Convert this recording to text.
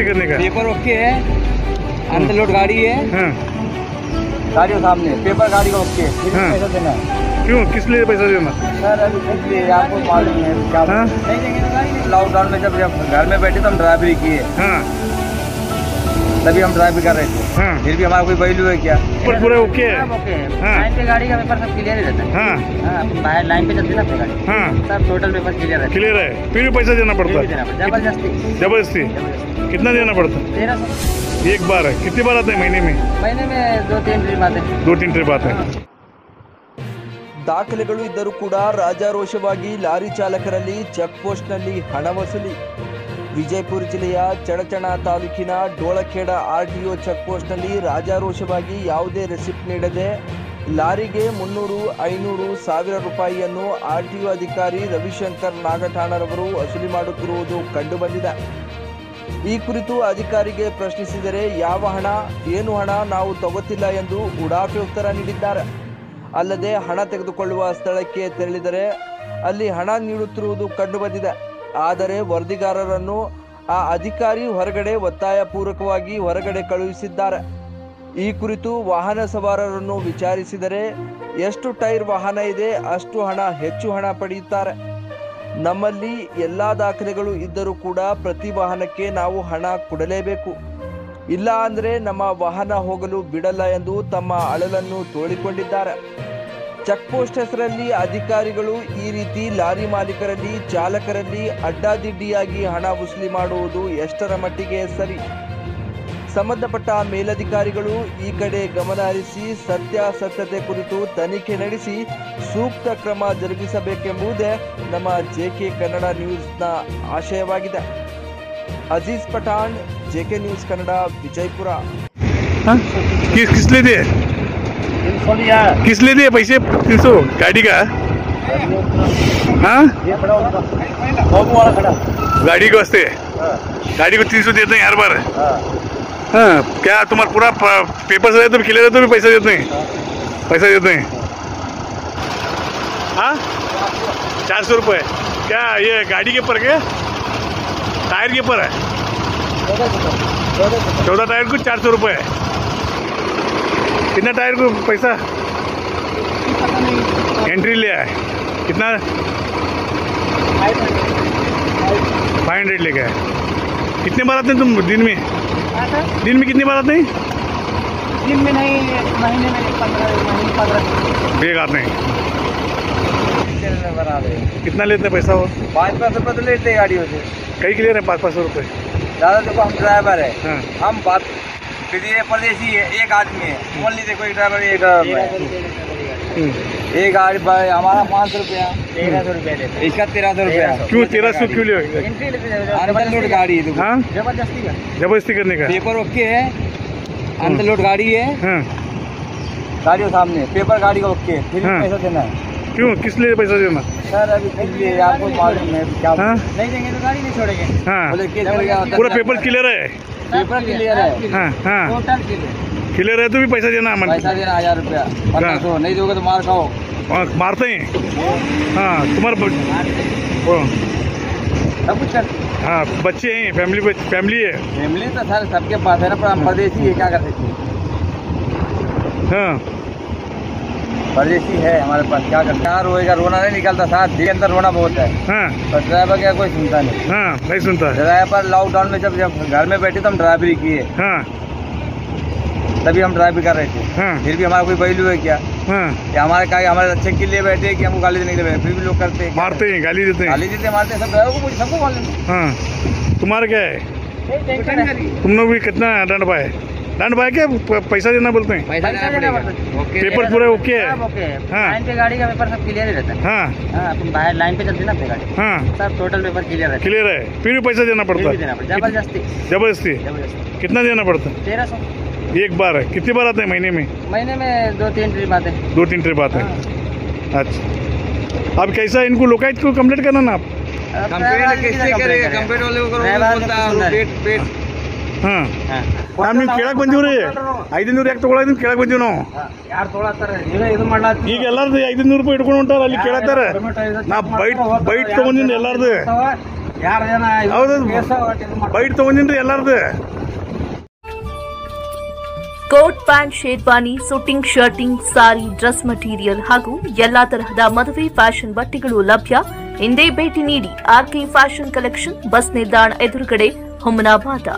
जबरदस्ती करने का। पेपर ओके है, अंदर लोड गाड़ी है, गाड़ी के सामने पेपर गाड़ी का ओके, पैसा देना है। क्यों, किस लिए पैसा देना? सर अभी इसलिए आपको मालूम है क्या लॉकडाउन में जब घर में बैठे तो हम ड्राइवरी किए, तभी हम ड्राइवरी कर रहे थे, फिर भी हमारा कोई वैल्यू है क्या? पूरा ओके है। लाइन पे गाड़ी का पेपर सब क्लियर ही रहता है। बाहर लाइन पे चलती है ना अपनी गाड़ी, सब टोटल पेपर क्लियर है। क्लियर है, फिर भी पैसा देना पड़ता है। जबरदस्ती कितना देना पड़ता है? 1300 एक बार है। कितनी बार आते हैं महीने में? महीने में 2-3 ट्रिप आते हैं। 2-3 ट्रिप आते हैं। ದಾಖಲೆಗಳು ಇದ್ದರೂ ಕೂಡ ರಾಜಾರೋಷವಾಗಿ ಲಾರಿ ಚಾಲಕರಲ್ಲಿ ಚೆಕ್ ಪೋಸ್ಟ್ನಲ್ಲಿ ಹಣ ವಸೂಲಿ. ವಿಜಯಪುರ ಜಿಲ್ಲೆಯ ಚಡಚಣ ತಾಲೂಕಿನ ಡೋಳಖೇಡ ಆರ್ಟಿಒ ಚೆಕ್ ಪೋಸ್ಟ್ನಲ್ಲಿ ರಾಜಾರೋಷವಾಗಿ ಯಾವುದೇ ರೆಸಿಪ್ಟ್ ನೀಡದೆ ಲಾರಿಗೆ 300, 500, 1000 ರೂಪಾಯಿಯನ್ನು ಆರ್ಟಿಒ ಅಧಿಕಾರಿ ರವಿಶಂಕರ್ ನಾಗಠಾಣರವರು ವಸೂಲಿ ಮಾಡುತ್ತಿರುವುದು ಕಂಡುಬಂದಿದೆ. ಈ ಕುರಿತು ಅಧಿಕಾರಿಗೆ ಪ್ರಶ್ನಿಸಿದರೆ ಯಾವ ಹಣ, ಏನು ಹಣ ನಾವು ತಗೋತಿಲ್ಲ ಎಂದು ಉಡಾಫೆ ಉತ್ತರ ನೀಡಿದ್ದಾರೆ. ಅಲ್ಲದೆ ಹಣ ತೆಗೆದುಕೊಳ್ಳುವ ಸ್ಥಳಕ್ಕೆ ತೆರಳಿದರೆ ಅಲ್ಲಿ ಹಣ ನೀಡುತ್ತಿರುವುದು ಕಂಡುಬಂದಿದೆ. ಆದರೆ ವರದಿಗಾರರನ್ನು ಆ ಅಧಿಕಾರಿ ಹೊರಗಡೆ ಒತ್ತಾಯಪೂರ್ವಕವಾಗಿ ಹೊರಗಡೆ ಕಳುಹಿಸಿದ್ದಾರೆ. ಈ ಕುರಿತು ವಾಹನ ಸವಾರರನ್ನು ವಿಚಾರಿಸಿದರೆ ಎಷ್ಟು ಟೈರ್ ವಾಹನ ಇದೆ ಅಷ್ಟು ಹಣ, ಹೆಚ್ಚು ಹಣ ಪಡೆಯುತ್ತಾರೆ. ನಮ್ಮಲ್ಲಿ ಎಲ್ಲ ದಾಖಲೆಗಳು ಇದ್ದರೂ ಕೂಡ ಪ್ರತಿ ವಾಹನಕ್ಕೆ ನಾವು ಹಣ ಕೊಡಲೇಬೇಕು, ಇಲ್ಲ ಅಂದರೆ ನಮ್ಮ ವಾಹನ ಹೋಗಲು ಬಿಡಲ್ಲ ಎಂದು ತಮ್ಮ ಅಳಲನ್ನು ತೋಡಿಕೊಂಡಿದ್ದಾರೆ. ಚೆಕ್ ಪೋಸ್ಟ್ ಹೆಸರಲ್ಲಿ ಅಧಿಕಾರಿಗಳು ಈ ರೀತಿ ಲಾರಿ ಮಾಲೀಕರಲ್ಲಿ, ಚಾಲಕರಲ್ಲಿ ಅಡ್ಡಾದಿಡ್ಡಿಯಾಗಿ ಹಣ ವಸೂಲಿ ಮಾಡುವುದು ಎಷ್ಟರ ಮಟ್ಟಿಗೆ ಸರಿ? ಸಂಬಂಧಪಟ್ಟ ಮೇಲಧಿಕಾರಿಗಳು ಈ ಕಡೆ ಗಮನ ಹರಿಸಿ ಸತ್ಯಾಸತ್ಯತೆ ಕುರಿತು ತನಿಖೆ ನಡೆಸಿ ಸೂಕ್ತ ಕ್ರಮ ಜರುಗಿಸಬೇಕೆಂಬುದೇ ನಮ್ಮ ಜೆಕೆ ಕನ್ನಡ ನ್ಯೂಸ್ನ ಆಶಯವಾಗಿದೆ. अजीज पठान, जेके न्यूज कन्नड़ा, विजयपुरा। किस लिए दिए? किस लिए दिए पैसे? 300 गाड़ी का? हाँ, गाड़ी के वास्ते गाड़ी को 300 देते हैं हर बार। हाँ, क्या तुम्हारा पूरा पेपर से तो क्लियर है तो भी पैसा देते हैं? पैसा देते हैं। हाँ, 400 रुपये। क्या ये गाड़ी के ऊपर के टायर के ऊपर है? 14 टायर को 400 रुपये है। कितना टायर को पैसा? एंट्री लिया है कितना? 500 लेके आए। कितने बार आते हैं तुम दिन में? दिन में कितनी बार आते हैं? दिन में नहीं, महीने में 15 एक आते हैं। कितना लेते हैं पैसा? वो 500 रुपये तो लेते हैं गाड़ियों से। कई क्लियर है 500 रुपये। ज़्यादा देखो हम ड्राइवर है, हम बात परदेशी है, एक आदमी है, मान लीजिए कोई ड्राइवर एक गाड़ी पर हमारा 500 रुपया, 1300 रुपया लेते, इसका 1300 रुपया। क्यों 1300 क्यों ले? अंदर लोड गाड़ी है, जबरदस्ती करने का। पेपर ओके है, अंदर लोड गाड़ी है, गाड़ी के सामने पेपर गाड़ी का ओके, फिर पैसा देना है। क्यों, किस लिए पैसा देना? सर अभी इसलिए आपको मालूम है क्या? नहीं देंगे तो गाड़ी नहीं छोड़ेंगे। बोले पूरा पेपर क्लियर है? पेपर क्लियर है, टोटल क्लियर है तो भी पैसा देना? पैसा देना 1000 रुपया, 1500 नहीं दोगे तो मार खाओ। मारते हैं? हाँ, तुम्हारा सब कुछ कर। हाँ, बच्चे हैं, फैमिली है? फैमिली तो सर सबके पास है ना, पर हम परदेशी है, क्या कर सकते हैं? हाँ, परदेशी है हमारे पास, क्या करते हैं? रोएगा, रोना नहीं निकलता, साथ दिन के अंदर रोना बहुत है। पर ड्राइवर क्या कोई सुनता नहीं। नहीं सुनता। ड्राइवर लॉकडाउन में जब घर में बैठे तो हम ड्राइवरी किए, तभी हम ड्राइवरी कर रहे थे, फिर भी हमारा कोई वैल्यू है क्या? हमारे हमारे अच्छे के लिए बैठे कि हमको गाली देने के लिए बैठे, फिर भी लोग करते हैं, मारते हैं, गाली देते हैं, मारते हैं। सब ड्राइवर को मुझे सबको मालूम है। तुम्हारा क्या है? तुम लोग भी कितना दंड पाए? दंड पाए क्या? पैसा देना बोलते हैं? पैसा देना पड़ेगा। पेपर पूरा ओके है? लाइन पे गाड़ी का पेपर सब क्लियर ही रहता है। बाहर लाइन पे चलती है ना अपनी गाड़ी, सब टोटल पेपर क्लियर है। क्लियर है, फिर भी पैसा देना पड़ता है? जबरदस्ती कितना देना पड़ता है? 1300 एक बार है। कितनी बार आते हैं महीने में? महीने में 2-3 ट्रिप आते हैं। 2-3 ट्रिप आते हैं। अच्छा, अब कैसा इनको लोकायुक्त को कंप्लेंट करना ना आप? कंप्लेंट करेगा, कंप्लेंट वाले को ಹಾಂ ನಾನು ನೀವು ಕೇಳಕ್ಕೆ ಬಂದೀವ್ರಿ 500 ಯಾಕೆ ತೊಗೊಳೋದು ಕೇಳಕ್ಕೆ ಬಂದೀವಿ ನಾವು ಯಾರು ತೊಗೊಳತ್ತಾರೆ ಇದು ಮಾಡ್ಲಾತ ಈಗ ಎಲ್ಲಾರ್ದು 500 ರೂಪಾಯಿ ಇಟ್ಕೊಂಡು ಹೊಂಟಾರ ಅಲ್ಲಿ ಕೇಳತ್ತಾರ ನಾ ಬೈಟ್ ತೊಗೊಂಡಿನಿ ಎಲ್ಲಾರ್ದು ಯಾರು ಜನ ಹೌದು ಬೈಟ್ ತಗೊಂಡಿನ್ರಿ ಎಲ್ಲಾರ್ದು. Coat pant, sherwani, suiting, shirting, sari, dress material ಹಾಗೂ ಎಲ್ಲಾ ತರಹದ ಮದುವೆ ಫ್ಯಾಷನ್ ಬಟ್ಟೆಗಳು ಲಭ್ಯ. ಹಿಂದೆ ಭೇಟಿ ನೀಡಿ. ಆರ್ಕೆ ಫ್ಯಾಷನ್ ಕಲೆಕ್ಷನ್, ಬಸ್ ನಿಲ್ದಾಣ ಎದುರುಗಡೆ, ಹುಮನಾಬಾದ.